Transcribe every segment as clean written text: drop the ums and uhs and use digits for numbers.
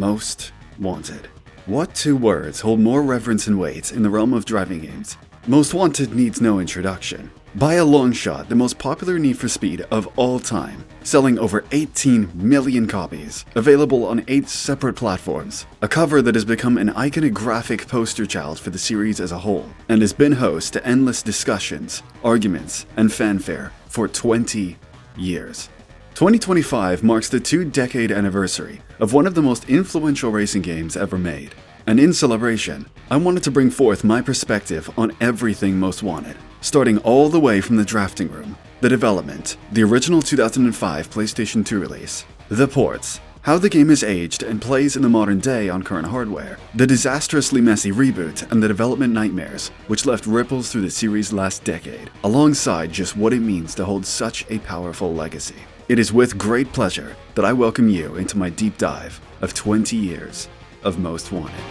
Most Wanted. What two words hold more reverence and weight in the realm of driving games? Most Wanted needs no introduction. By a long shot, the most popular Need for Speed of all time, selling over 18 million copies, available on 8 separate platforms, a cover that has become an iconographic poster child for the series as a whole, and has been host to endless discussions, arguments, and fanfare for 20 years. 2025 marks the 2-decade anniversary of one of the most influential racing games ever made. And in celebration, I wanted to bring forth my perspective on everything Most Wanted, starting all the way from the drafting room, the development, the original 2005 PlayStation 2 release, the ports, how the game has aged and plays in the modern day on current hardware, the disastrously messy reboot and the development nightmares which left ripples through the series' last decade, alongside just what it means to hold such a powerful legacy. It is with great pleasure that I welcome you into my deep dive of 20 years of Most Wanted.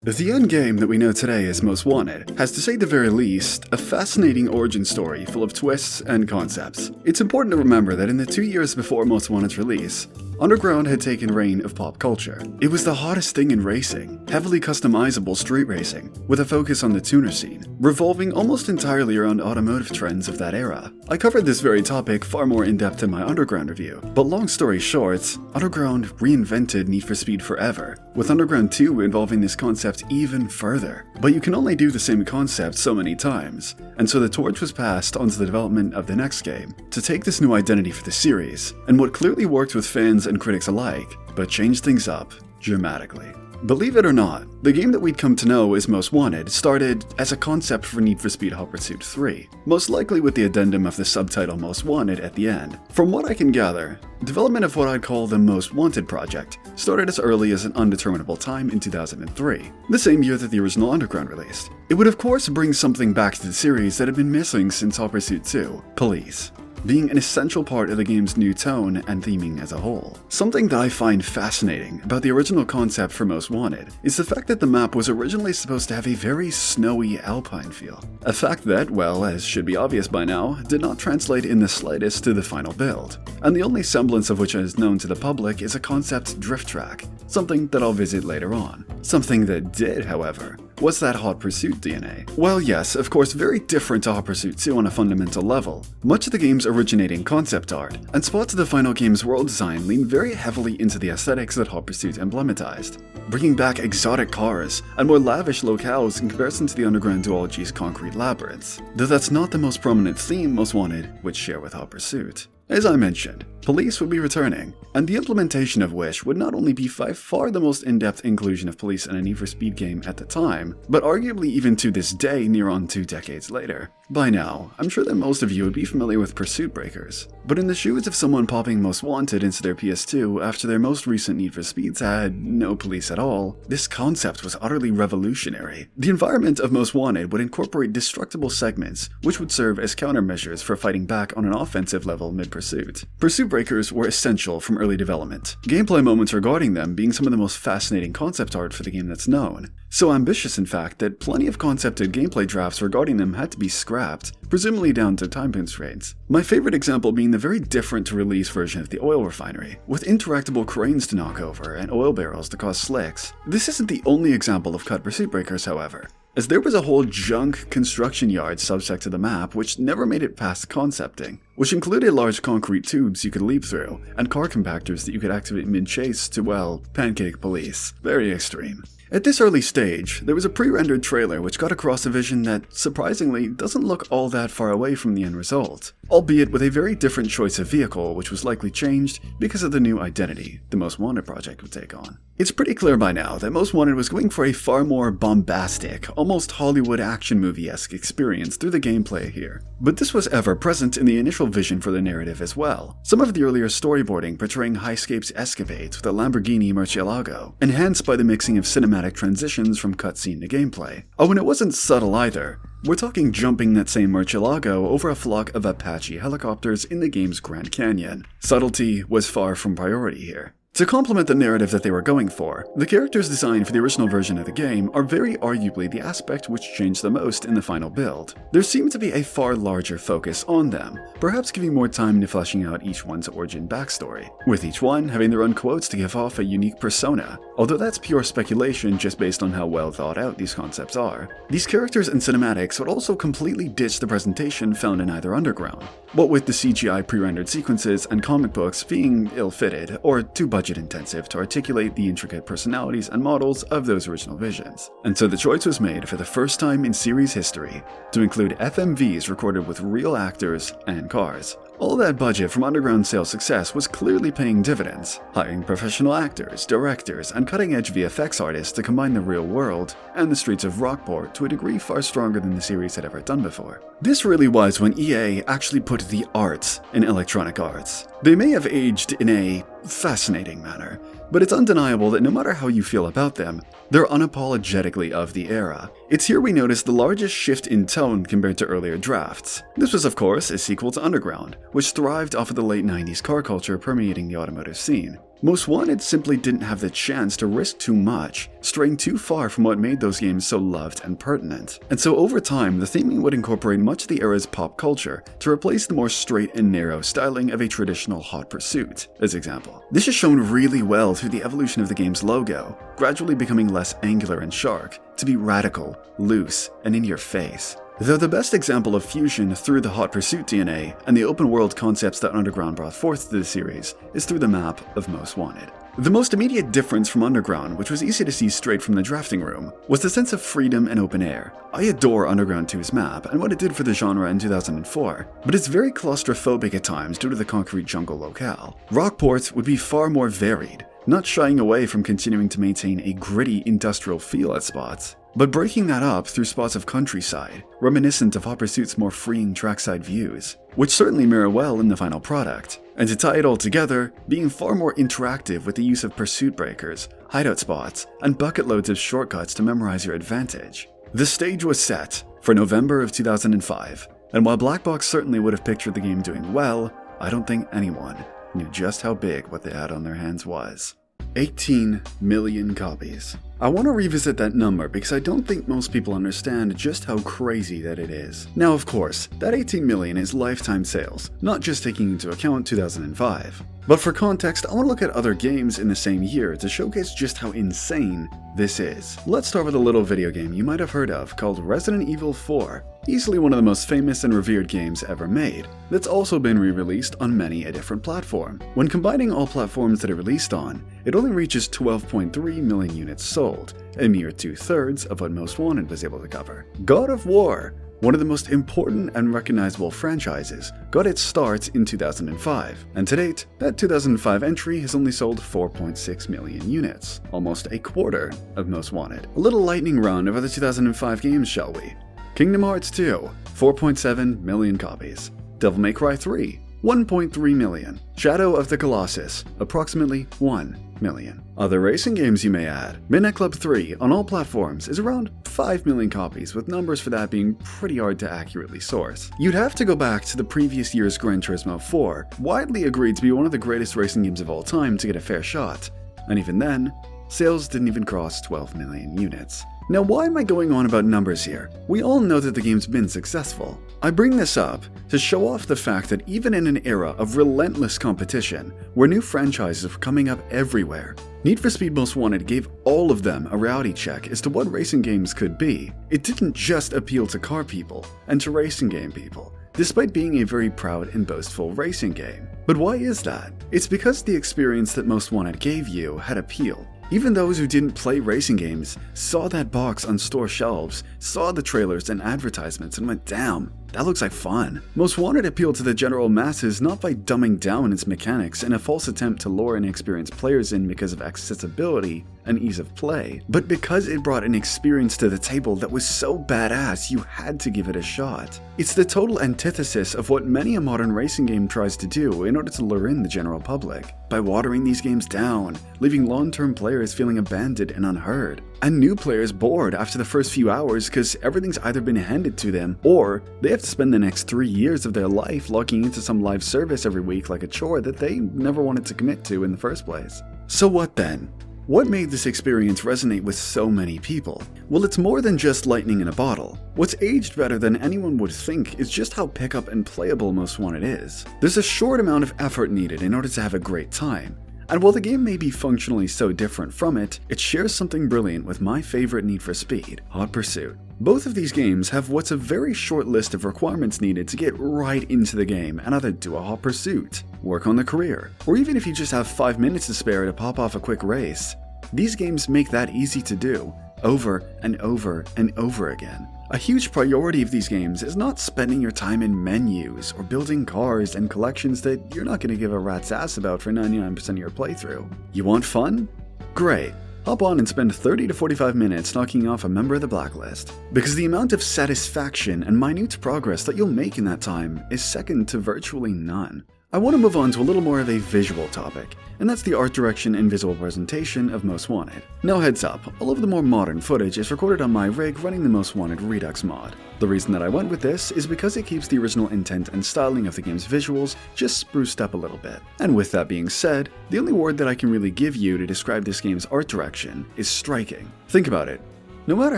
The end game that we know today as Most Wanted has, to say the very least, a fascinating origin story full of twists and concepts. It's important to remember that in the 2 years before Most Wanted's release, Underground had taken reign of pop culture. It was the hottest thing in racing, heavily customizable street racing, with a focus on the tuner scene, revolving almost entirely around automotive trends of that era. I covered this very topic far more in depth in my Underground review, but long story short, Underground reinvented Need for Speed forever, with Underground 2 involving this concept even further. But you can only do the same concept so many times, and so the torch was passed onto the development of the next game, to take this new identity for the series, and what clearly worked with fans and critics alike, but changed things up dramatically. Believe it or not, the game that we'd come to know as Most Wanted started as a concept for Need for Speed Hot Pursuit 3, most likely with the addendum of the subtitle Most Wanted at the end. From what I can gather, development of what I'd call the Most Wanted project started as early as an undeterminable time in 2003, the same year that the original Underground released. It would of course bring something back to the series that had been missing since Hot Pursuit 2, police, being an essential part of the game's new tone and theming as a whole. Something that I find fascinating about the original concept for Most Wanted is the fact that the map was originally supposed to have a very snowy alpine feel. A fact that, well, as should be obvious by now, did not translate in the slightest to the final build, and the only semblance of which is known to the public is a concept drift track, something that I'll visit later on. Something that did, however, was that Hot Pursuit DNA. While yes, of course very different to Hot Pursuit 2 on a fundamental level, much of the game's originating concept art and spots of the final game's world design lean very heavily into the aesthetics that Hot Pursuit emblematized, bringing back exotic cars and more lavish locales in comparison to the Underground duology's concrete labyrinths, though that's not the most prominent theme Most Wanted would share with Hot Pursuit. As I mentioned, police would be returning, and the implementation of which would not only be by far the most in-depth inclusion of police in a Need for Speed game at the time, but arguably even to this day near on 2 decades later. By now, I'm sure that most of you would be familiar with pursuit breakers, but in the shoes of someone popping Most Wanted into their PS2 after their most recent Need for Speeds had no police at all, this concept was utterly revolutionary. The environment of Most Wanted would incorporate destructible segments, which would serve as countermeasures for fighting back on an offensive level mid-pursuit. Pursuit breakers were essential from early development, gameplay moments regarding them being some of the most fascinating concept art for the game that's known. So ambitious in fact that plenty of concepted gameplay drafts regarding them had to be scrapped, presumably down to time constraints. My favorite example being the very different to release version of the oil refinery, with interactable cranes to knock over and oil barrels to cause slicks. This isn't the only example of cut pursuit breakers, however, as there was a whole junk construction yard subsect to the map which never made it past concepting, which included large concrete tubes you could leap through, and car compactors that you could activate mid-chase to, well, pancake police. Very extreme. At this early stage, there was a pre-rendered trailer which got across a vision that, surprisingly, doesn't look all that far away from the end result, albeit with a very different choice of vehicle which was likely changed because of the new identity the Most Wanted project would take on. It's pretty clear by now that Most Wanted was going for a far more bombastic, almost Hollywood action movie-esque experience through the gameplay here, but this was ever present in the initial vision for the narrative as well. Some of the earlier storyboarding portraying Highscape's escapades with a Lamborghini Murcielago, enhanced by the mixing of cinematic transitions from cutscene to gameplay. Oh, and it wasn't subtle either. We're talking jumping that same Murcielago over a flock of Apache helicopters in the game's Grand Canyon. Subtlety was far from priority here. To complement the narrative that they were going for, the characters designed for the original version of the game are very arguably the aspect which changed the most in the final build. There seemed to be a far larger focus on them, perhaps giving more time to fleshing out each one's origin backstory, with each one having their own quotes to give off a unique persona, although that's pure speculation just based on how well thought out these concepts are. These characters and cinematics would also completely ditch the presentation found in either Underground, what with the CGI pre-rendered sequences and comic books being ill-fitted or too budget-intensive to articulate the intricate personalities and models of those original visions. And so the choice was made for the first time in series history to include FMVs recorded with real actors and cars. All that budget from Underground's sales success was clearly paying dividends, hiring professional actors, directors, and cutting-edge VFX artists to combine the real world and the streets of Rockport to a degree far stronger than the series had ever done before. This really was when EA actually put the arts in Electronic Arts. They may have aged in a fascinating manner, but it's undeniable that no matter how you feel about them, they're unapologetically of the era. It's here we notice the largest shift in tone compared to earlier drafts. This was of course a sequel to Underground, which thrived off of the late 90s car culture permeating the automotive scene. Most Wanted simply didn't have the chance to risk too much, straying too far from what made those games so loved and pertinent. And so over time, the theming would incorporate much of the era's pop culture to replace the more straight and narrow styling of a traditional Hot Pursuit, as example. This is shown really well through the evolution of the game's logo, gradually becoming less angular and sharp, to be radical, loose, and in your face. Though the best example of fusion through the Hot Pursuit DNA and the open world concepts that Underground brought forth to the series is through the map of Most Wanted. The most immediate difference from Underground, which was easy to see straight from the drafting room, was the sense of freedom and open air. I adore Underground 2's map and what it did for the genre in 2004, but it's very claustrophobic at times due to the concrete jungle locale. Rockport would be far more varied, not shying away from continuing to maintain a gritty industrial feel at spots, but breaking that up through spots of countryside, reminiscent of Hot Pursuit's more freeing trackside views, which certainly mirror well in the final product. And to tie it all together, being far more interactive with the use of pursuit breakers, hideout spots, and bucket loads of shortcuts to memorize your advantage. The stage was set for November of 2005, and while Black Box certainly would have pictured the game doing well, I don't think anyone knew just how big what they had on their hands was. 18 million copies. I want to revisit that number because I don't think most people understand just how crazy that it is. Now of course, that 18 million is lifetime sales, not just taking into account 2005. But for context, I want to look at other games in the same year to showcase just how insane this is. Let's start with a little video game you might have heard of called Resident Evil 4, easily one of the most famous and revered games ever made, that's also been re-released on many a different platform. When combining all platforms that it released on, it only reaches 12.3 million units sold, a mere 2/3 of what Most Wanted was able to cover. God of War, one of the most important and recognizable franchises, got its start in 2005, and to date, that 2005 entry has only sold 4.6 million units, almost a quarter of Most Wanted. A little lightning round of other 2005 games, shall we? Kingdom Hearts 2, 4.7 million copies. Devil May Cry 3, 1.3 million. Shadow of the Colossus, approximately 1 million. Other racing games you may add. Midnight Club 3 on all platforms is around 5 million copies, with numbers for that being pretty hard to accurately source. You'd have to go back to the previous year's Gran Turismo 4, widely agreed to be one of the greatest racing games of all time, to get a fair shot. And even then, sales didn't even cross 12 million units. Now why am I going on about numbers here? We all know that the game's been successful. I bring this up to show off the fact that even in an era of relentless competition, where new franchises were coming up everywhere, Need for Speed Most Wanted gave all of them a reality check as to what racing games could be. It didn't just appeal to car people and to racing game people, despite being a very proud and boastful racing game. But why is that? It's because the experience that Most Wanted gave you had appeal. Even those who didn't play racing games saw that box on store shelves, saw the trailers and advertisements and went, damn, that looks like fun. Most Wanted appealed to the general masses not by dumbing down its mechanics in a false attempt to lure inexperienced players in because of accessibility and ease of play, but because it brought an experience to the table that was so badass you had to give it a shot. It's the total antithesis of what many a modern racing game tries to do in order to lure in the general public, by watering these games down, leaving long-term players feeling abandoned and unheard, and new players bored after the first few hours because everything's either been handed to them, or they have to spend the next 3 years of their life logging into some live service every week like a chore that they never wanted to commit to in the first place. So what then? What made this experience resonate with so many people? Well, it's more than just lightning in a bottle. What's aged better than anyone would think is just how pick-up and playable Most Wanted is. There's a short amount of effort needed in order to have a great time. And while the game may be functionally so different from it, it shares something brilliant with my favorite Need for Speed, Hot Pursuit. Both of these games have what's a very short list of requirements needed to get right into the game and either do a hot pursuit, work on the career, or even if you just have 5 minutes to spare to pop off a quick race. These games make that easy to do, over and over and over again. A huge priority of these games is not spending your time in menus or building cars and collections that you're not going to give a rat's ass about for 99% of your playthrough. You want fun? Great. Hop on and spend 30 to 45 minutes knocking off a member of the Blacklist, because the amount of satisfaction and minute progress that you'll make in that time is second to virtually none. I want to move on to a little more of a visual topic, and that's the art direction and visual presentation of Most Wanted. Now heads up, all of the more modern footage is recorded on my rig running the Most Wanted Redux mod. The reason that I went with this is because it keeps the original intent and styling of the game's visuals just spruced up a little bit. And with that being said, the only word that I can really give you to describe this game's art direction is striking. Think about it. No matter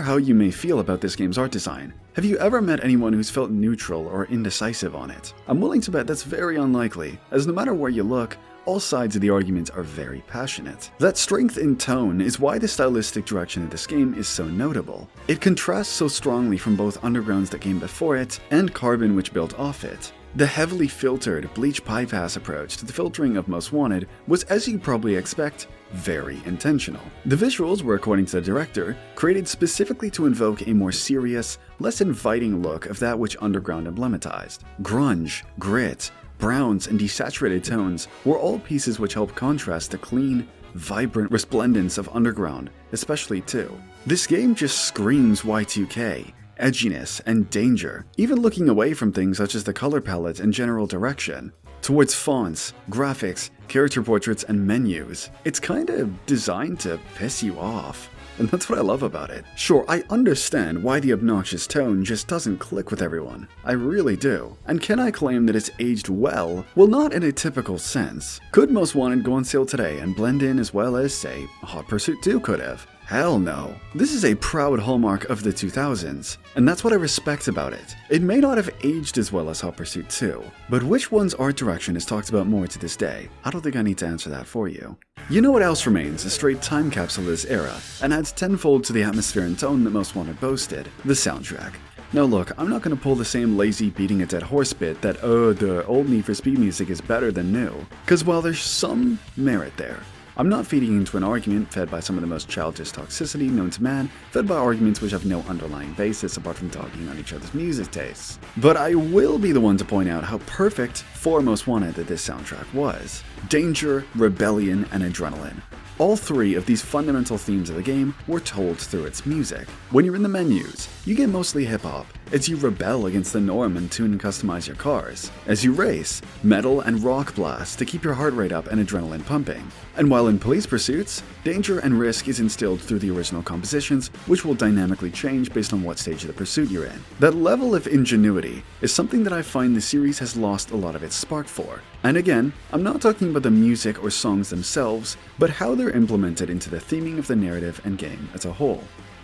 how you may feel about this game's art design, have you ever met anyone who's felt neutral or indecisive on it? I'm willing to bet that's very unlikely, as no matter where you look, all sides of the argument are very passionate. That strength in tone is why the stylistic direction of this game is so notable. It contrasts so strongly from both Undergrounds that came before it and Carbon which built off it. The heavily filtered bleach bypass approach to the filtering of Most Wanted was, as you'd probably expect, very intentional. The visuals were, according to the director, created specifically to invoke a more serious, less inviting look of that which Underground emblematized. Grunge, grit, browns, and desaturated tones were all pieces which help contrast the clean, vibrant resplendence of Underground, especially 2. This game just screams Y2K. Edginess, and danger, even looking away from things such as the color palette and general direction, towards fonts, graphics, character portraits, and menus. It's kinda designed to piss you off. And that's what I love about it. Sure, I understand why the obnoxious tone just doesn't click with everyone. I really do. And can I claim that it's aged well? Well, not in a typical sense. Could Most Wanted go on sale today and blend in as well as, say, Hot Pursuit 2 could have? Hell no. This is a proud hallmark of the 2000s, and that's what I respect about it. It may not have aged as well as Hot Pursuit 2, but which one's art direction is talked about more to this day? I don't think I need to answer that for you. You know what else remains a straight time capsule of this era, and adds tenfold to the atmosphere and tone that Most Wanted boasted? The soundtrack. Now look, I'm not going to pull the same lazy beating a dead horse bit that, the old Need for Speed music is better than new, because while there's some merit there, I'm not feeding into an argument fed by some of the most childish toxicity known to man, fed by arguments which have no underlying basis apart from talking on each other's music tastes. But I will be the one to point out how perfect for Most Wanted that this soundtrack was. Danger, rebellion, and adrenaline. All 3 of these fundamental themes of the game were told through its music. When you're in the menus, you get mostly hip-hop, as you rebel against the norm and tune and customize your cars. As you race, metal and rock blast to keep your heart rate up and adrenaline pumping. And while in police pursuits, danger and risk is instilled through the original compositions, which will dynamically change based on what stage of the pursuit you're in. That level of ingenuity is something that I find the series has lost a lot of its spark for. And again, I'm not talking about the music or songs themselves, but how they're implemented into the theming of the narrative and game as a whole.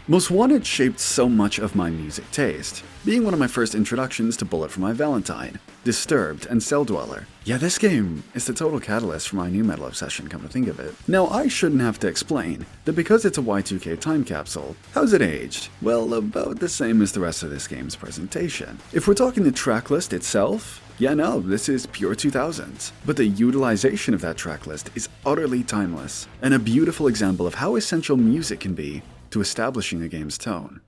Most Wanted shaped so much of my music taste, being one of my first introductions to Bullet for My Valentine, Disturbed, and Cell Dweller. Yeah, this game is the total catalyst for my new metal obsession, come to think of it. Now, I shouldn't have to explain that because it's a Y2K time capsule, how's it aged? Well, about the same as the rest of this game's presentation. If we're talking the tracklist itself, yeah, no, this is pure 2000s. But the utilization of that tracklist is utterly timeless, and a beautiful example of how essential music can be to establishing a game's tone.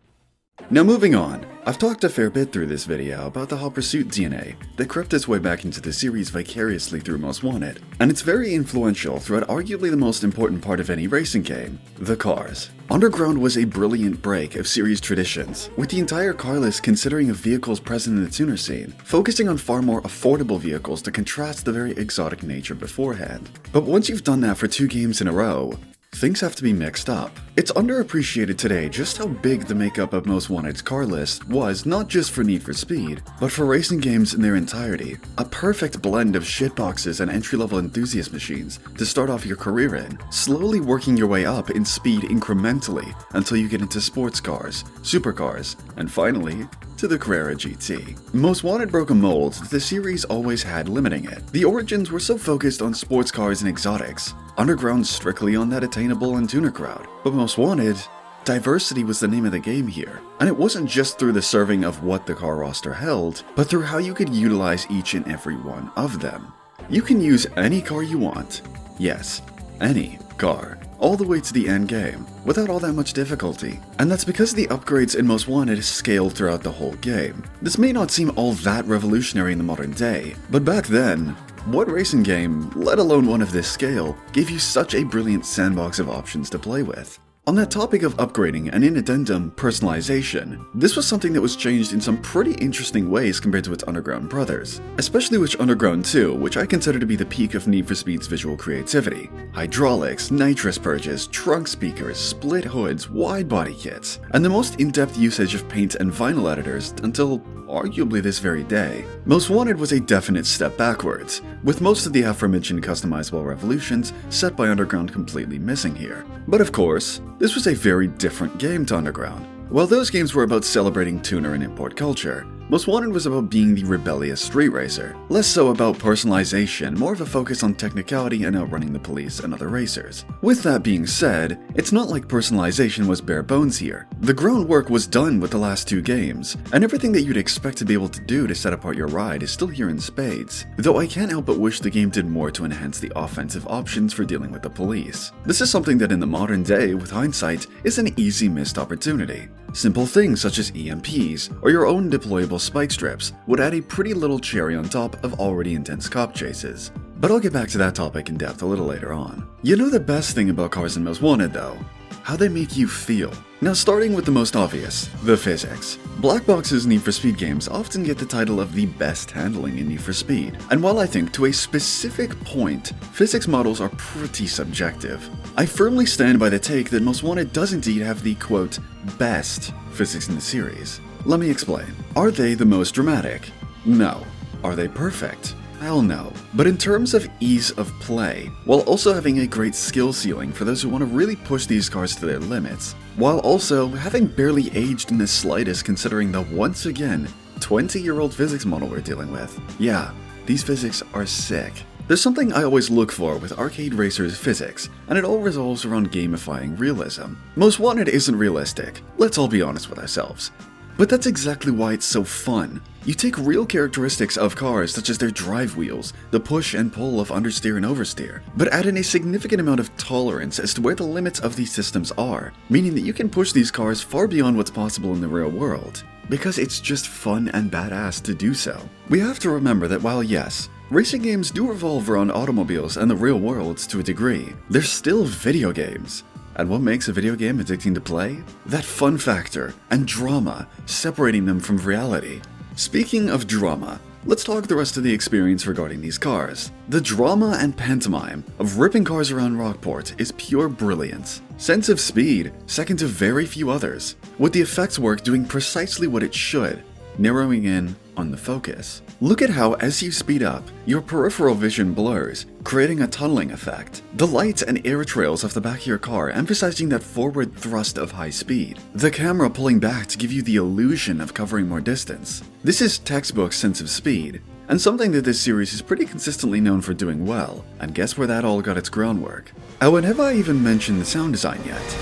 Now moving on, I've talked a fair bit through this video about the Hot Pursuit DNA that crept its way back into the series vicariously through Most Wanted, and it's very influential throughout arguably the most important part of any racing game, the cars. Underground was a brilliant break of series traditions, with the entire car list considering of vehicles present in the tuner scene, focusing on far more affordable vehicles to contrast the very exotic nature beforehand. But once you've done that for 2 games in a row, things have to be mixed up. It's underappreciated today just how big the makeup of Most Wanted's car list was, not just for Need for Speed, but for racing games in their entirety. A perfect blend of shitboxes and entry-level enthusiast machines to start off your career in, slowly working your way up in speed incrementally until you get into sports cars, supercars, and finally, to the Carrera GT. Most Wanted broke a mold that the series always had limiting it. The origins were so focused on sports cars and exotics, Underground strictly on that attainable and tuner crowd. But Most Wanted, diversity was the name of the game here. And it wasn't just through the serving of what the car roster held, but through how you could utilize each and every one of them. You can use any car you want. Yes, any car. All the way to the end game, without all that much difficulty. And that's because the upgrades in Most Wanted scaled throughout the whole game. This may not seem all that revolutionary in the modern day, but back then, what racing game, let alone one of this scale, gave you such a brilliant sandbox of options to play with? On that topic of upgrading and in addendum, personalization, this was something that was changed in some pretty interesting ways compared to its Underground brothers, especially with Underground 2, which I consider to be the peak of Need for Speed's visual creativity. Hydraulics, nitrous purges, trunk speakers, split hoods, wide body kits, and the most in-depth usage of paint and vinyl editors until arguably this very day. Most Wanted was a definite step backwards, with most of the aforementioned customizable revolutions set by Underground completely missing here. But of course, this was a very different game to Underground. While those games were about celebrating tuner and import culture, Most Wanted was about being the rebellious street racer, less so about personalization, more of a focus on technicality and outrunning the police and other racers. With that being said, it's not like personalization was bare bones here. The groundwork was done with the last two games, and everything that you'd expect to be able to do to set apart your ride is still here in spades, though I can't help but wish the game did more to enhance the offensive options for dealing with the police. This is something that in the modern day, with hindsight, is an easy missed opportunity. Simple things such as EMPs or your own deployable spike strips would add a pretty little cherry on top of already intense cop chases. But I'll get back to that topic in depth a little later on. You know the best thing about cars in Most Wanted though? How they make you feel. Now starting with the most obvious, the physics. Black Box's Need for Speed games often get the title of the best handling in Need for Speed, and while I think to a specific point, physics models are pretty subjective, I firmly stand by the take that Most Wanted does indeed have the quote, best physics in the series. Let me explain. Are they the most dramatic? No. Are they perfect? Hell no. But in terms of ease of play, while also having a great skill ceiling for those who want to really push these cars to their limits, while also having barely aged in the slightest considering the once again 20-year-old physics model we're dealing with. Yeah, these physics are sick. There's something I always look for with arcade racers' physics, and it all revolves around gamifying realism. Most Wanted isn't realistic, let's all be honest with ourselves. But that's exactly why it's so fun. You take real characteristics of cars such as their drive wheels, the push and pull of understeer and oversteer, but add in a significant amount of tolerance as to where the limits of these systems are, meaning that you can push these cars far beyond what's possible in the real world, because it's just fun and badass to do so. We have to remember that while yes, racing games do revolve around automobiles and the real world to a degree, they're still video games. And what makes a video game addicting to play? That fun factor and drama, separating them from reality. Speaking of drama, let's talk the rest of the experience regarding these cars. The drama and pantomime of ripping cars around Rockport is pure brilliance. Sense of speed, second to very few others, with the effects work doing precisely what it should, narrowing in on the focus. Look at how as you speed up, your peripheral vision blurs, creating a tunneling effect. The lights and air trails off the back of your car emphasizing that forward thrust of high speed. The camera pulling back to give you the illusion of covering more distance. This is textbook sense of speed, and something that this series is pretty consistently known for doing well, and guess where that all got its groundwork? Oh, and have I even mentioned the sound design yet?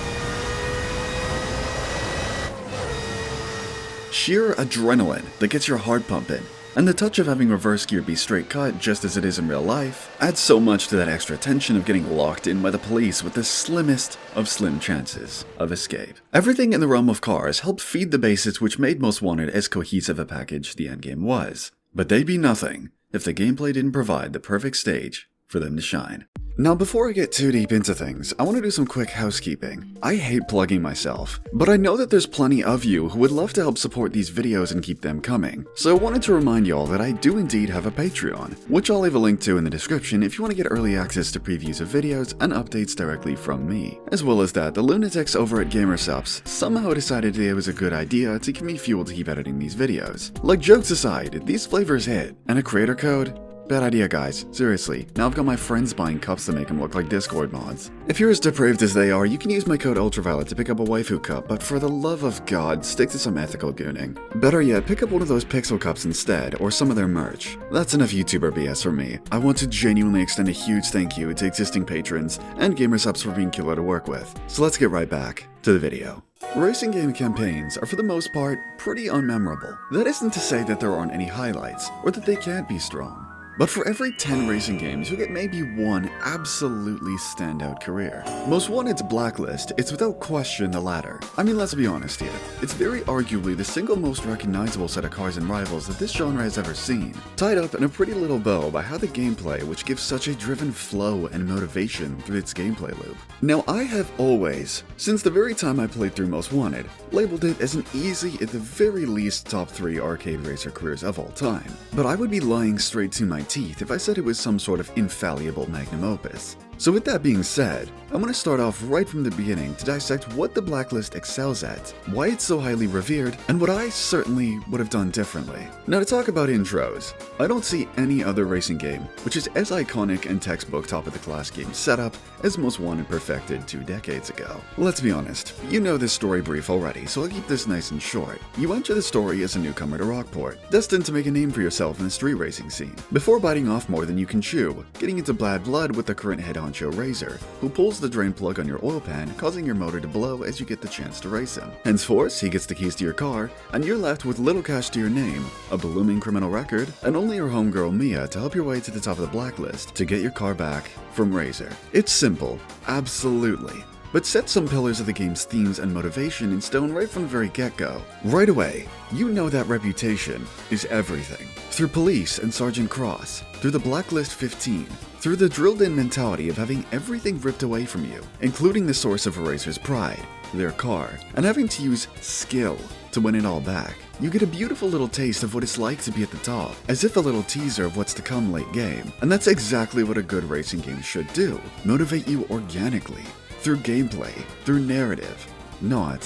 Sheer adrenaline that gets your heart pumping, and the touch of having reverse gear be straight cut just as it is in real life adds so much to that extra tension of getting locked in by the police with the slimmest of slim chances of escape. Everything in the realm of cars helped feed the basis which made Most Wanted as cohesive a package the endgame was. But they'd be nothing if the gameplay didn't provide the perfect stage for them to shine. Now before I get too deep into things, I want to do some quick housekeeping. I hate plugging myself, but I know that there's plenty of you who would love to help support these videos and keep them coming. So I wanted to remind y'all that I do indeed have a Patreon, which I'll leave a link to in the description if you want to get early access to previews of videos and updates directly from me. As well as that, the lunatics over at GamerSupps somehow decided it was a good idea to give me fuel to keep editing these videos. Like, jokes aside, these flavors hit, and a creator code? Bad idea, guys. Seriously. Now I've got my friends buying cups to make them look like Discord mods. If you're as depraved as they are, you can use my code Ultraviolet to pick up a waifu cup, but for the love of God, stick to some ethical gooning. Better yet, pick up one of those pixel cups instead, or some of their merch. That's enough YouTuber BS for me. I want to genuinely extend a huge thank you to existing patrons and GamerSupps for being killer to work with. So let's get right back to the video. Racing game campaigns are for the most part pretty unmemorable. That isn't to say that there aren't any highlights, or that they can't be strong. But for every 10 racing games, you'll get maybe one absolutely standout career. Most Wanted's Blacklist, it's without question the latter. I mean, let's be honest here. It's very arguably the single most recognizable set of cars and rivals that this genre has ever seen, tied up in a pretty little bow by how the gameplay, which gives such a driven flow and motivation through its gameplay loop. Now, I have always, since the very time I played through Most Wanted, labeled it as an easy, at the very least, top 3 arcade racer careers of all time. But I would be lying straight to my teeth if I said it was some sort of infallible magnum opus. So with that being said, I'm going to start off right from the beginning to dissect what the Blacklist excels at, why it's so highly revered, and what I certainly would have done differently. Now to talk about intros, I don't see any other racing game which is as iconic and textbook top-of-the-class game setup as Most Wanted perfected 2 decades ago. Let's be honest, you know this story brief already, so I'll keep this nice and short. You enter the story as a newcomer to Rockport, destined to make a name for yourself in the street racing scene, before biting off more than you can chew, getting into bad blood with the current head honcho Razor, who pulls the drain plug on your oil pan, causing your motor to blow as you get the chance to race him. Henceforth, he gets the keys to your car, and you're left with little cash to your name, a blooming criminal record, and only your homegirl Mia to help your way to the top of the Blacklist to get your car back from Razor. It's simple, absolutely, but set some pillars of the game's themes and motivation in stone right from the very get-go. Right away, you know that reputation is everything. Through Police and Sergeant Cross, through the Blacklist 15, through the drilled-in mentality of having everything ripped away from you, including the source of a racer's pride, their car, and having to use skill to win it all back. You get a beautiful little taste of what it's like to be at the top, as if a little teaser of what's to come late game. And that's exactly what a good racing game should do, motivate you organically, through gameplay, through narrative, not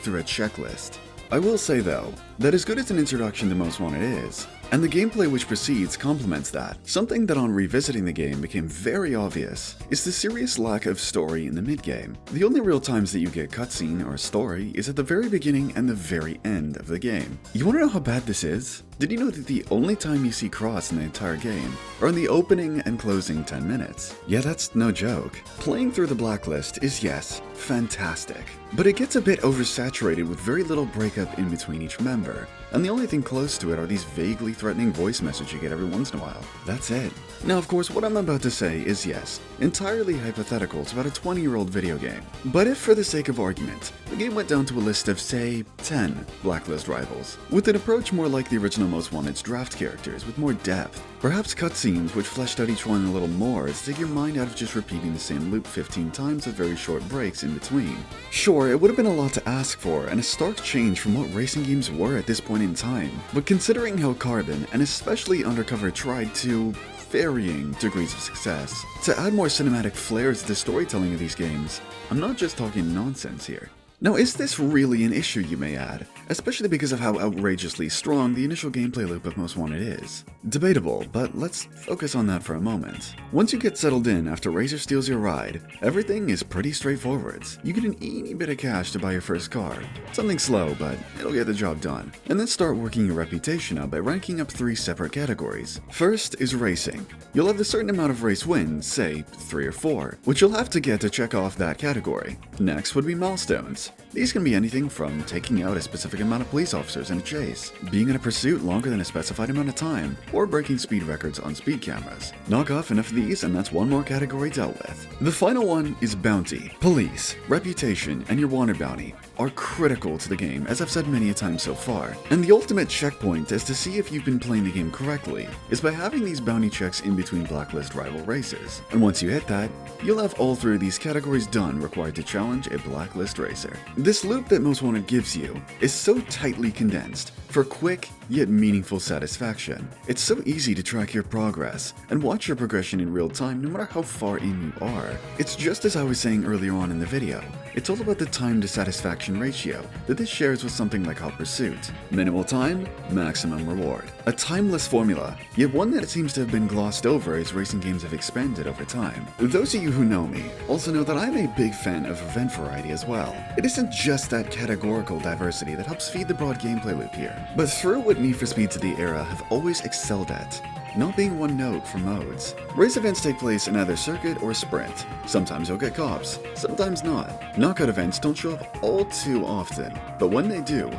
through a checklist. I will say though, that as good as an introduction to Most Wanted is, and the gameplay which precedes complements that, something that on revisiting the game became very obvious is the serious lack of story in the mid-game. The only real times that you get cutscene or story is at the very beginning and the very end of the game. You wanna know how bad this is? Did you know that the only time you see Cross in the entire game are in the opening and closing 10 minutes? Yeah, that's no joke. Playing through the Blacklist is, yes, fantastic, but it gets a bit oversaturated with very little breakup in between each member, and the only thing close to it are these vaguely threatening voice messages you get every once in a while. That's it. Now, of course, what I'm about to say is, yes, entirely hypothetical to about a 20-year-old video game. But if, for the sake of argument, the game went down to a list of, say, 10 Blacklist rivals, with an approach more like the original Most Wanted's draft characters with more depth, perhaps cutscenes which fleshed out each one a little more to take your mind out of just repeating the same loop 15 times with very short breaks in between. Sure, it would have been a lot to ask for and a stark change from what racing games were at this point in time, but considering how Carbon, and especially Undercover, tried to varying degrees of success to add more cinematic flair to the storytelling of these games, I'm not just talking nonsense here. Now, is this really an issue, you may add, especially because of how outrageously strong the initial gameplay loop of Most Wanted is? Debatable, but let's focus on that for a moment. Once you get settled in after Razor steals your ride, everything is pretty straightforward. You get an eeny bit of cash to buy your first car, something slow, but it'll get the job done, and then start working your reputation up by ranking up 3 separate categories. First is racing. You'll have a certain amount of race wins, say 3 or 4, which you'll have to get to check off that category. Next would be milestones. These can be anything from taking out a specific amount of police officers in a chase, being in a pursuit longer than a specified amount of time, or breaking speed records on speed cameras. Knock off enough of these and that's one more category dealt with. The final one is bounty. Police, reputation, and your wanted bounty are critical to the game, as I've said many a time so far. And the ultimate checkpoint as to see if you've been playing the game correctly is by having these bounty checks in between Blacklist rival races. And once you hit that, you'll have all three of these categories done required to challenge a Blacklist racer. This loop that Most Wanted gives you is so tightly condensed for quick yet meaningful satisfaction. It's so easy to track your progress and watch your progression in real time no matter how far in you are. It's just as I was saying earlier on in the video, it's all about the time to satisfaction ratio that this shares with something like Hot Pursuit. Minimal time, maximum reward. A timeless formula, yet one that it seems to have been glossed over as racing games have expanded over time. Those of you who know me also know that I'm a big fan of event variety as well. It isn't just that categorical diversity that helps feed the broad gameplay loop here, but through what Need for Speeds of the era have always excelled at, not being one note for modes. Race events take place in either circuit or sprint. Sometimes you'll get cops, sometimes not. Knockout events don't show up all too often, but when they do,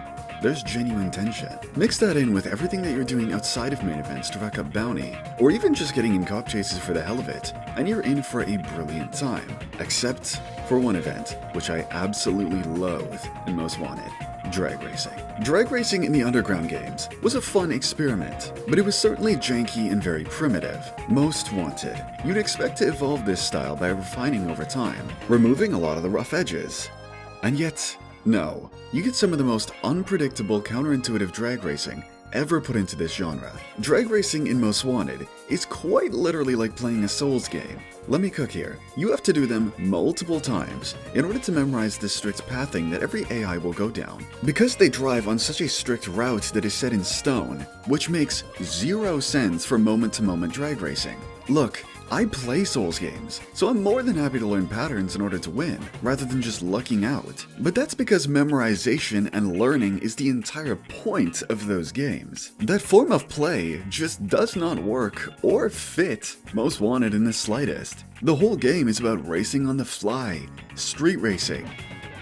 there's genuine tension. Mix that in with everything that you're doing outside of main events to rack up bounty, or even just getting in cop chases for the hell of it, and you're in for a brilliant time. Except for one event, which I absolutely loathe in Most Wanted. Drag racing. Drag racing in the Underground games was a fun experiment, but it was certainly janky and very primitive. Most Wanted. You'd expect to evolve this style by refining over time, removing a lot of the rough edges. And yet, no. You get some of the most unpredictable, counterintuitive drag racing ever put into this genre. Drag racing in Most Wanted is quite literally like playing a Souls game. Let me cook here. You have to do them multiple times in order to memorize the strict pathing that every AI will go down. Because they drive on such a strict route that is set in stone, which makes zero sense for moment-to-moment drag racing. Look, I play Souls games, so I'm more than happy to learn patterns in order to win, rather than just lucking out. But that's because memorization and learning is the entire point of those games. That form of play just does not work or fit Most Wanted in the slightest. The whole game is about racing on the fly, street racing.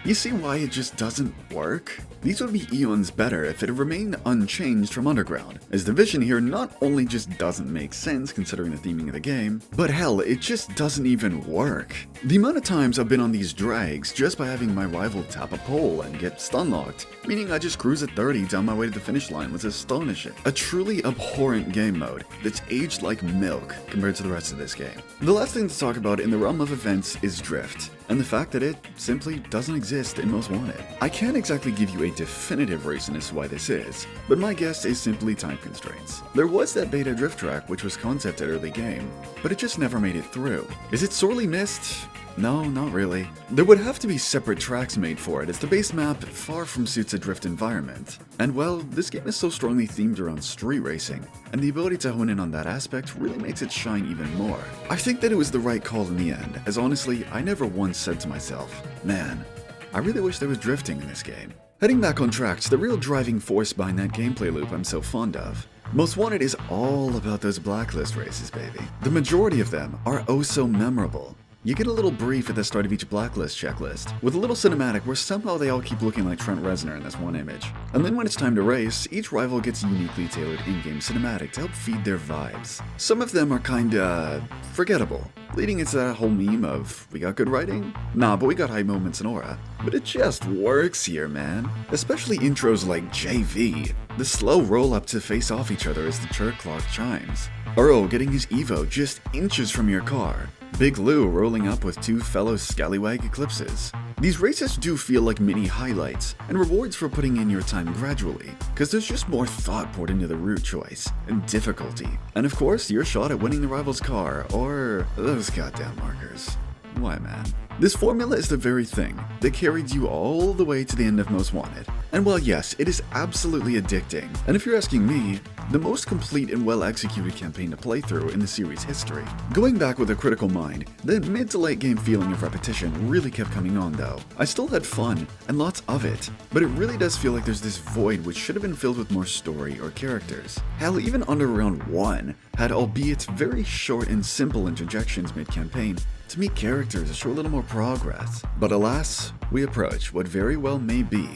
You see why it just doesn't work? These would be eons better if it had remained unchanged from Underground, as the vision here not only just doesn't make sense considering the theming of the game, but hell, it just doesn't even work. The amount of times I've been on these drags just by having my rival tap a pole and get stun locked, meaning I just cruise at 30 down my way to the finish line, was astonishing. A truly abhorrent game mode that's aged like milk compared to the rest of this game. The last thing to talk about in the realm of events is drift, and the fact that it simply doesn't exist in Most Wanted. I can't exactly give you a definitive reason as to why this is, but my guess is simply time constraints. There was that beta drift track which was concepted early game, but it just never made it through. Is it sorely missed? No, not really. There would have to be separate tracks made for it, as the base map far from suits a drift environment. And well, this game is so strongly themed around street racing, and the ability to hone in on that aspect really makes it shine even more. I think that it was the right call in the end, as honestly, I never once said to myself, man, I really wish there was drifting in this game. Heading back on track to the real driving force behind that gameplay loop I'm so fond of. Most Wanted is all about those Blacklist races, baby. The majority of them are oh so memorable. You get a little brief at the start of each Blacklist checklist, with a little cinematic where somehow they all keep looking like Trent Reznor in this one image. And then when it's time to race, each rival gets a uniquely tailored in-game cinematic to help feed their vibes. Some of them are kinda forgettable, leading into that whole meme of, we got good writing? Nah, but we got high moments and aura. But it just works here, man. Especially intros like JV, the slow roll-up to face off each other as the church clock chimes. Earl getting his Evo just inches from your car. Big Lou rolling up with two fellow scallywag Eclipses. These races do feel like mini highlights and rewards for putting in your time gradually, because there's just more thought poured into the route choice and difficulty. And of course, your shot at winning the rival's car, or those goddamn markers. Why, man? This formula is the very thing that carried you all the way to the end of Most Wanted, And while yes, it is absolutely addicting, and if you're asking me, the most complete and well-executed campaign to play through in the series' history. Going back with a critical mind, the mid to late game feeling of repetition really kept coming on though. I still had fun, and lots of it, but it really does feel like there's this void which should have been filled with more story or characters. Hell, even under round 1 had albeit very short and simple interjections mid-campaign to meet characters or show a little more progress. But alas, we approach what very well may be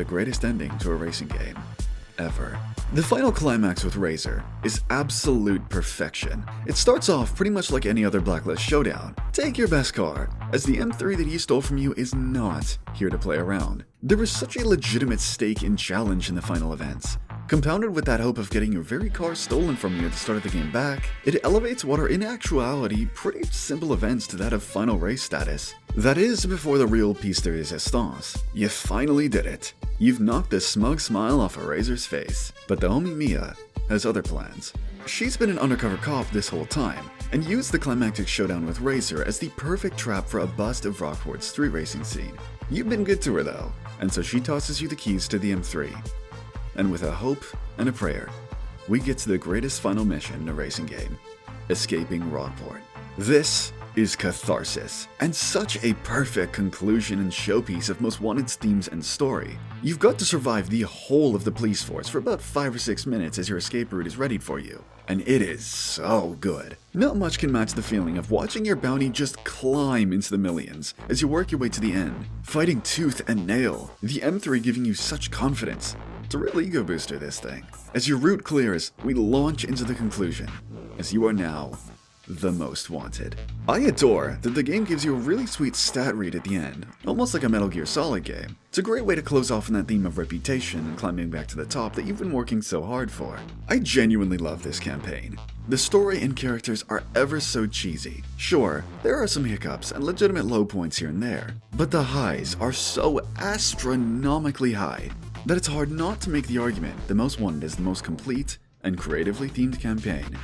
the greatest ending to a racing game ever. The final climax with Razor is absolute perfection. It starts off pretty much like any other Blacklist showdown. Take your best car, as the M3 that he stole from you is not here to play around. There is such a legitimate stake and challenge in the final events. Compounded with that hope of getting your very car stolen from you at the start of the game back, it elevates what are in actuality pretty simple events to that of final race status. That is before the real piece de resistance. You finally did it. You've knocked the smug smile off a Razor's face. But the homie Mia has other plans. She's been an undercover cop this whole time, and used the climactic showdown with Razor as the perfect trap for a bust of Rockport's street racing scene. You've been good to her though, and so she tosses you the keys to the M3. And with a hope and a prayer, we get to the greatest final mission in a racing game, escaping Rockport. This is catharsis, and such a perfect conclusion and showpiece of Most Wanted's themes and story. You've got to survive the whole of the police force for about 5 or 6 minutes as your escape route is readied for you, and it is so good. Not much can match the feeling of watching your bounty just climb into the millions as you work your way to the end, fighting tooth and nail, the M3 giving you such confidence. It's a real ego booster, this thing. As your route clears, we launch into the conclusion, as you are now the Most Wanted. I adore that the game gives you a really sweet stat read at the end, almost like a Metal Gear Solid game. It's a great way to close off on that theme of reputation and climbing back to the top that you've been working so hard for. I genuinely love this campaign. The story and characters are ever so cheesy. Sure, there are some hiccups and legitimate low points here and there, but the highs are so astronomically high that it's hard not to make the argument the Most Wanted is the most complete and creatively themed campaign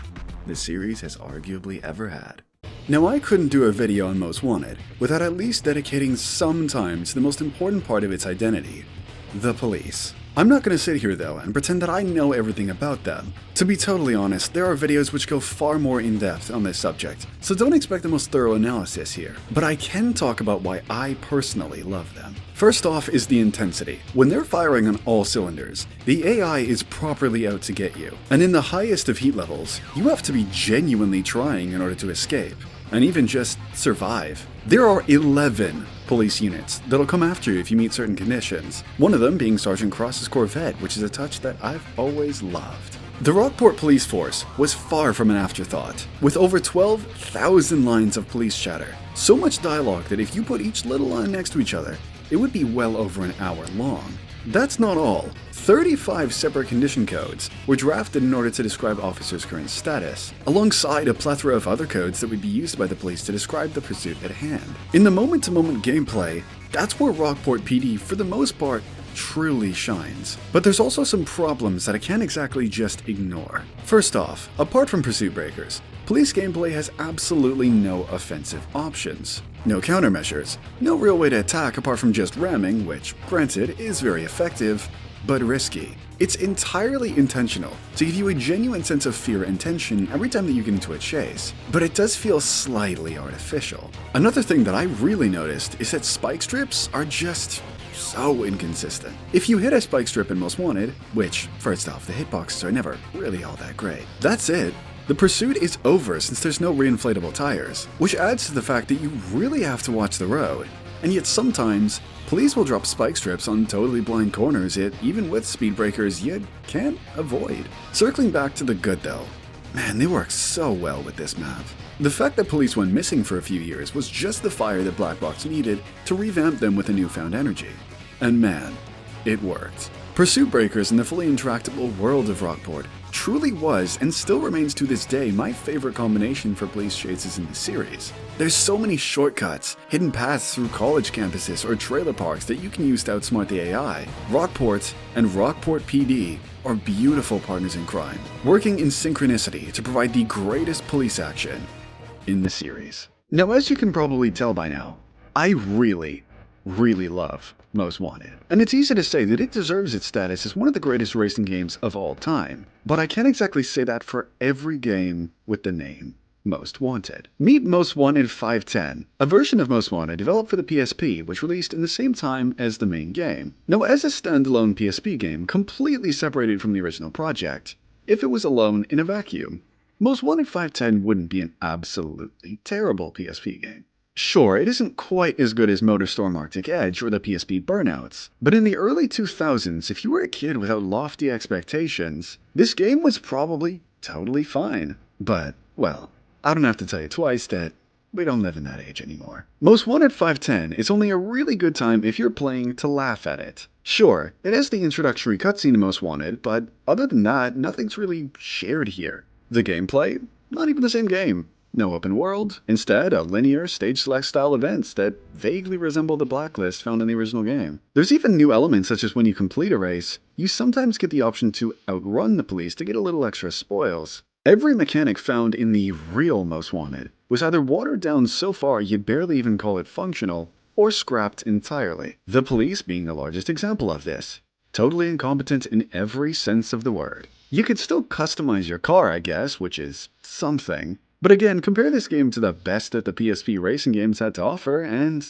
the series has arguably ever had. Now, I couldn't do a video on Most Wanted without at least dedicating some time to the most important part of its identity, the police. I'm not going to sit here though and pretend that I know everything about them. To be totally honest, there are videos which go far more in depth on this subject, so don't expect the most thorough analysis here. But I can talk about why I personally love them. First off is the intensity. When they're firing on all cylinders, the AI is properly out to get you. And in the highest of heat levels, you have to be genuinely trying in order to escape, and even just survive. There are 11 police units that'll come after you if you meet certain conditions, one of them being Sergeant Cross's Corvette, which is a touch that I've always loved. The Rockport police force was far from an afterthought, with over 12,000 lines of police chatter. So much dialogue that if you put each little line next to each other, it would be well over an hour long. That's not all. 35 separate condition codes were drafted in order to describe officers' current status, alongside a plethora of other codes that would be used by the police to describe the pursuit at hand. In the moment-to-moment gameplay, that's where Rockport PD, for the most part, truly shines. But there's also some problems that I can't exactly just ignore. First off, apart from pursuit breakers, police gameplay has absolutely no offensive options. No countermeasures, no real way to attack apart from just ramming, which, granted, is very effective, but risky. It's entirely intentional to give you a genuine sense of fear and tension every time that you get into a chase, but it does feel slightly artificial. Another thing that I really noticed is that spike strips are just so inconsistent. If you hit a spike strip in Most Wanted, which, first off, the hitboxes are never really all that great, that's it. The pursuit is over since there's no reinflatable tires, which adds to the fact that you really have to watch the road. And yet sometimes, police will drop spike strips on totally blind corners that, even with speed breakers, you can't avoid. Circling back to the good though, man, they work so well with this map. The fact that police went missing for a few years was just the fire that Black Box needed to revamp them with a newfound energy. And man, it worked. Pursuit breakers in the fully intractable world of Rockport truly was, and still remains to this day, my favorite combination for police chases in the series. There's so many shortcuts, hidden paths through college campuses or trailer parks that you can use to outsmart the AI. Rockport and Rockport PD are beautiful partners in crime, working in synchronicity to provide the greatest police action in the series. Now, as you can probably tell by now, I really really love Most Wanted. And it's easy to say that it deserves its status as one of the greatest racing games of all time. But I can't exactly say that for every game with the name Most Wanted. Meet Most Wanted 510, a version of Most Wanted developed for the PSP, which released in the same time as the main game. Now, as a standalone PSP game, completely separated from the original project, if it was alone in a vacuum, Most Wanted 510 wouldn't be an absolutely terrible PSP game. Sure, it isn't quite as good as MotorStorm Arctic Edge or the PSP Burnouts, but in the early 2000s, if you were a kid without lofty expectations, this game was probably totally fine. But, well, I don't have to tell you twice that we don't live in that age anymore. Most Wanted 510 is only a really good time if you're playing to laugh at it. Sure, it has the introductory cutscene to Most Wanted, but other than that, nothing's really shared here. The gameplay? Not even the same game. No open world, instead a linear stage-select style events that vaguely resemble the Blacklist found in the original game. There's even new elements such as when you complete a race, you sometimes get the option to outrun the police to get a little extra spoils. Every mechanic found in the real Most Wanted was either watered down so far you'd barely even call it functional, or scrapped entirely. The police being the largest example of this. Totally incompetent in every sense of the word. You could still customize your car, I guess, which is something. But again, compare this game to the best that the PSP racing games had to offer, and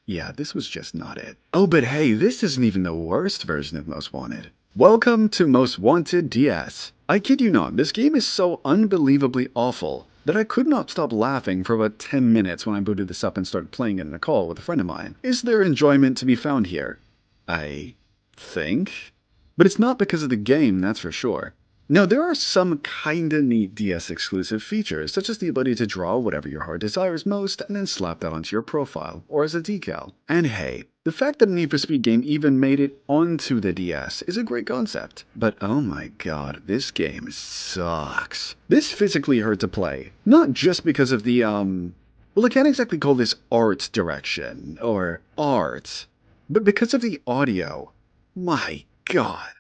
yeah, this was just not it. Oh, but hey, this isn't even the worst version of Most Wanted. Welcome to Most Wanted DS. I kid you not, this game is so unbelievably awful that I could not stop laughing for about 10 minutes when I booted this up and started playing it in a call with a friend of mine. Is there enjoyment to be found here? I think. But it's not because of the game, that's for sure. Now, there are some kinda neat DS exclusive features, such as the ability to draw whatever your heart desires most and then slap that onto your profile, or as a decal. And hey, the fact that a Need for Speed game even made it onto the DS is a great concept. But oh my god, this game sucks. This physically hurt to play, not just because of the, well, I can't exactly call this art direction, or art, but because of the audio. My god.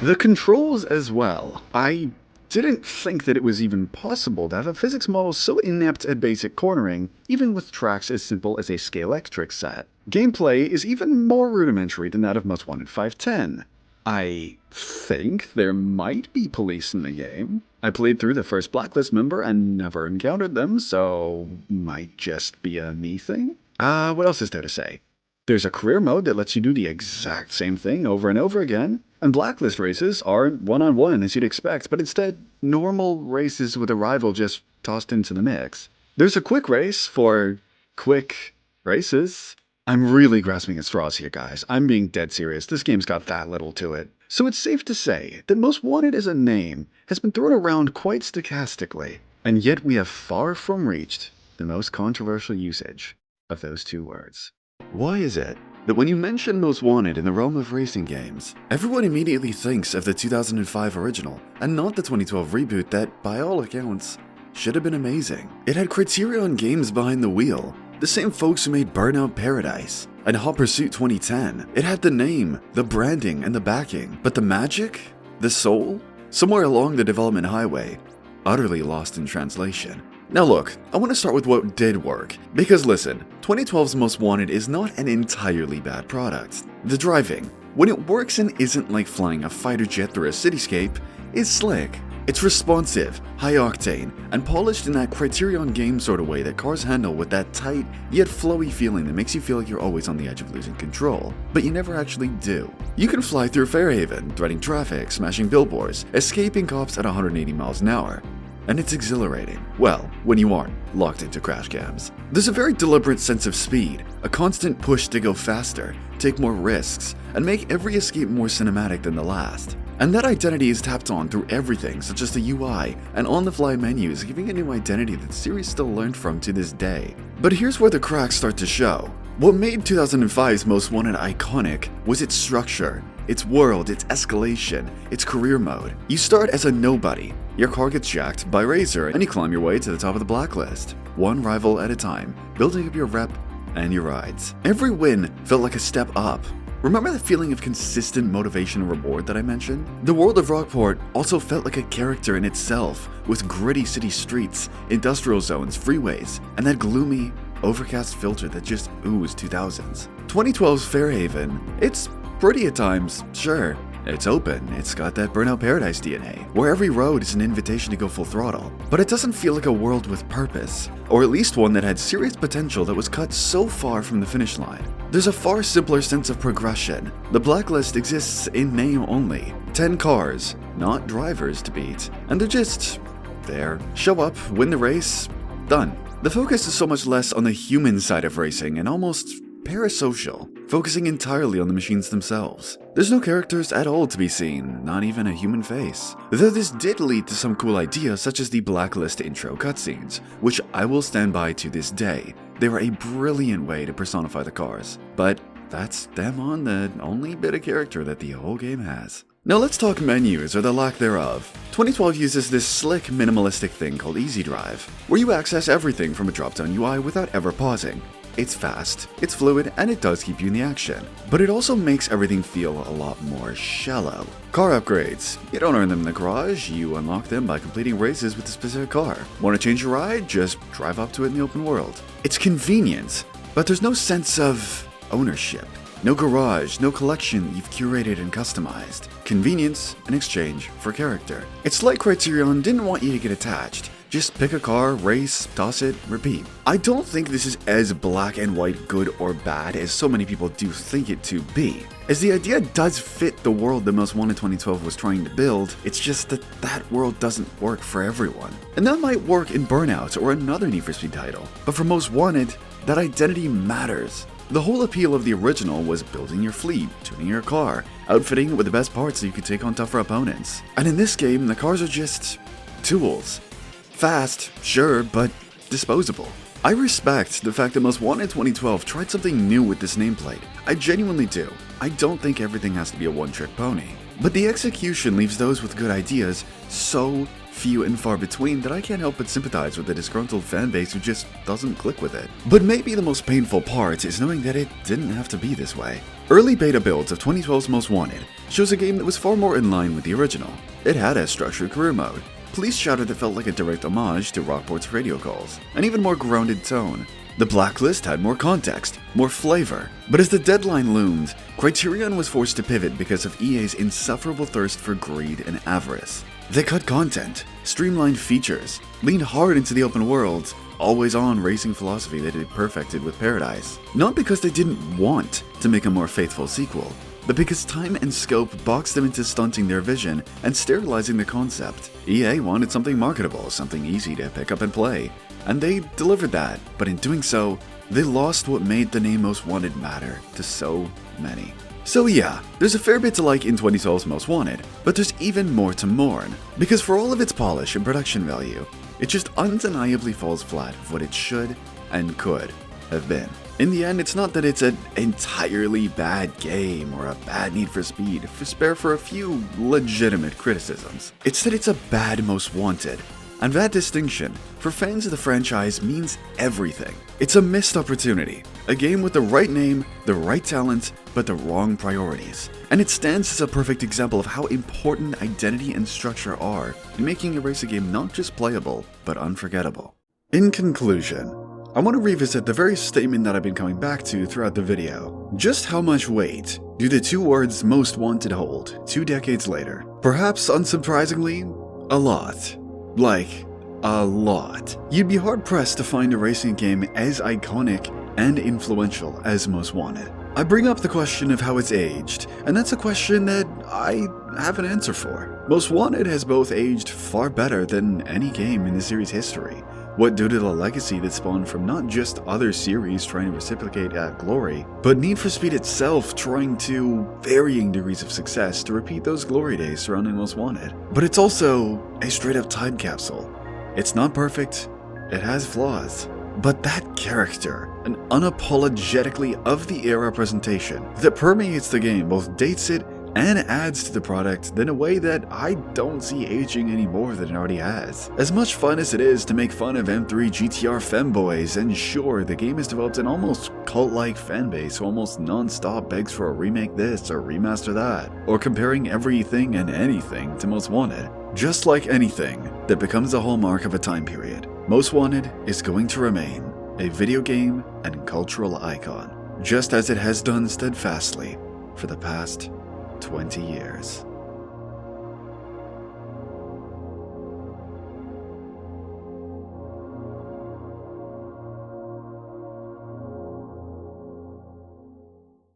The controls as well. I didn't think that it was even possible to have a physics model so inept at basic cornering, even with tracks as simple as a Scalextric set. Gameplay is even more rudimentary than that of Most Wanted 510. I think there might be police in the game. I played through the first Blacklist member and never encountered them, so might just be a me thing? What else is there to say? There's a career mode that lets you do the exact same thing over and over again, and Blacklist races aren't one-on-one as you'd expect, but instead normal races with a rival just tossed into the mix. There's a quick race for quick races. I'm really grasping at straws here, guys. I'm being dead serious. This game's got that little to it. So it's safe to say that Most Wanted as a name has been thrown around quite stochastically, and yet we have far from reached the most controversial usage of those two words. Why is it that when you mention Most Wanted in the realm of racing games, everyone immediately thinks of the 2005 original and not the 2012 reboot that, by all accounts, should have been amazing? It had Criterion Games behind the wheel, the same folks who made Burnout Paradise and Hot Pursuit 2010. It had the name, the branding, and the backing, but the magic? The soul? Somewhere along the development highway, utterly lost in translation. Now look, I want to start with what did work, because listen, 2012's Most Wanted is not an entirely bad product. The driving, when it works and isn't like flying a fighter jet through a cityscape, is slick. It's responsive, high-octane, and polished in that Criterion game sort of way that cars handle with that tight, yet flowy feeling that makes you feel like you're always on the edge of losing control, but you never actually do. You can fly through Fairhaven, threading traffic, smashing billboards, escaping cops at 180 miles an hour. And it's exhilarating. Well, when you aren't locked into crash cams. There's a very deliberate sense of speed, a constant push to go faster, take more risks, and make every escape more cinematic than the last. And that identity is tapped on through everything such as the UI and on-the-fly menus, giving a new identity that the series still learned from to this day. But here's where the cracks start to show. What made 2005's Most Wanted iconic was its structure, its world, its escalation, its career mode. You start as a nobody, your car gets jacked by Razor, and you climb your way to the top of the Blacklist, one rival at a time, building up your rep and your rides. Every win felt like a step up, Remember the feeling of consistent motivation and reward that I mentioned? The world of Rockport also felt like a character in itself, with gritty city streets, industrial zones, freeways, and that gloomy, overcast filter that just oozed 2000s. 2012's Fairhaven, it's pretty at times, sure. It's open, it's got that Burnout Paradise DNA, where every road is an invitation to go full throttle. But it doesn't feel like a world with purpose, or at least one that had serious potential that was cut so far from the finish line. There's a far simpler sense of progression. The Blacklist exists in name only. 10 cars, not drivers to beat, and they're just there. Show up, win the race, done. The focus is so much less on the human side of racing and almost parasocial, focusing entirely on the machines themselves. There's no characters at all to be seen, not even a human face. Though this did lead to some cool ideas such as the Blacklist intro cutscenes, which I will stand by to this day. They were a brilliant way to personify the cars, but that's them on the only bit of character that the whole game has. Now let's talk menus, or the lack thereof. 2012 uses this slick, minimalistic thing called Easy Drive, where you access everything from a drop-down UI without ever pausing. It's fast, it's fluid, and it does keep you in the action. But it also makes everything feel a lot more shallow. Car upgrades. You don't earn them in the garage, you unlock them by completing races with a specific car. Want to change your ride? Just drive up to it in the open world. It's convenient, but there's no sense of ownership. No garage, no collection you've curated and customized. Convenience in exchange for character. It's like Criterion didn't want you to get attached. Just pick a car, race, toss it, repeat. I don't think this is as black and white good or bad as so many people do think it to be. As the idea does fit the world that Most Wanted 2012 was trying to build, it's just that that world doesn't work for everyone. And that might work in Burnout or another Need for Speed title, but for Most Wanted, that identity matters. The whole appeal of the original was building your fleet, tuning your car, outfitting it with the best parts so you could take on tougher opponents. And in this game, the cars are just tools. Fast, sure, but disposable. I respect the fact that Most Wanted 2012 tried something new with this nameplate. I genuinely do. I don't think everything has to be a one-trick pony. But the execution leaves those with good ideas so few and far between that I can't help but sympathize with the disgruntled fanbase who just doesn't click with it. But maybe the most painful part is knowing that it didn't have to be this way. Early beta builds of 2012's Most Wanted shows a game that was far more in line with the original. It had a structured career mode, police chatter that felt like a direct homage to Rockport's radio calls, an even more grounded tone. The Blacklist had more context, more flavor, but as the deadline loomed, Criterion was forced to pivot because of EA's insufferable thirst for greed and avarice. They cut content, streamlined features, leaned hard into the open world, always-on racing philosophy that it perfected with Paradise. Not because they didn't want to make a more faithful sequel, but because time and scope boxed them into stunting their vision and sterilizing the concept. EA wanted something marketable, something easy to pick up and play, and they delivered that, but in doing so, they lost what made the name Most Wanted matter to so many. So yeah, there's a fair bit to like in 2012's Most Wanted, but there's even more to mourn, because for all of its polish and production value, it just undeniably falls flat of what it should and could have been. In the end, it's not that it's an entirely bad game or a bad Need for Speed, spare for a few legitimate criticisms. It's that it's a bad Most Wanted. And that distinction, for fans of the franchise, means everything. It's a missed opportunity. A game with the right name, the right talent, but the wrong priorities. And it stands as a perfect example of how important identity and structure are in making a racing game not just playable, but unforgettable. In conclusion, I want to revisit the very statement that I've been coming back to throughout the video. Just how much weight do the two words Most Wanted hold 2 decades later? Perhaps unsurprisingly, a lot. Like, a lot. You'd be hard-pressed to find a racing game as iconic and influential as Most Wanted. I bring up the question of how it's aged, and that's a question that I have an answer for. Most Wanted has both aged far better than any game in the series' history. What due to the legacy that spawned from not just other series trying to reciprocate that glory, but Need for Speed itself trying to varying degrees of success to repeat those glory days surrounding Most Wanted. But it's also a straight-up time capsule. It's not perfect, it has flaws, but that character, an unapologetically of-the-era presentation that permeates the game, both dates it and adds to the product in a way that I don't see aging any more than it already has. As much fun as it is to make fun of M3 GTR femboys, and sure, the game has developed an almost cult-like fanbase who almost non-stop begs for a remake this or remaster that, or comparing everything and anything to Most Wanted. Just like anything that becomes a hallmark of a time period, Most Wanted is going to remain a video game and cultural icon, just as it has done steadfastly for the past 20 years.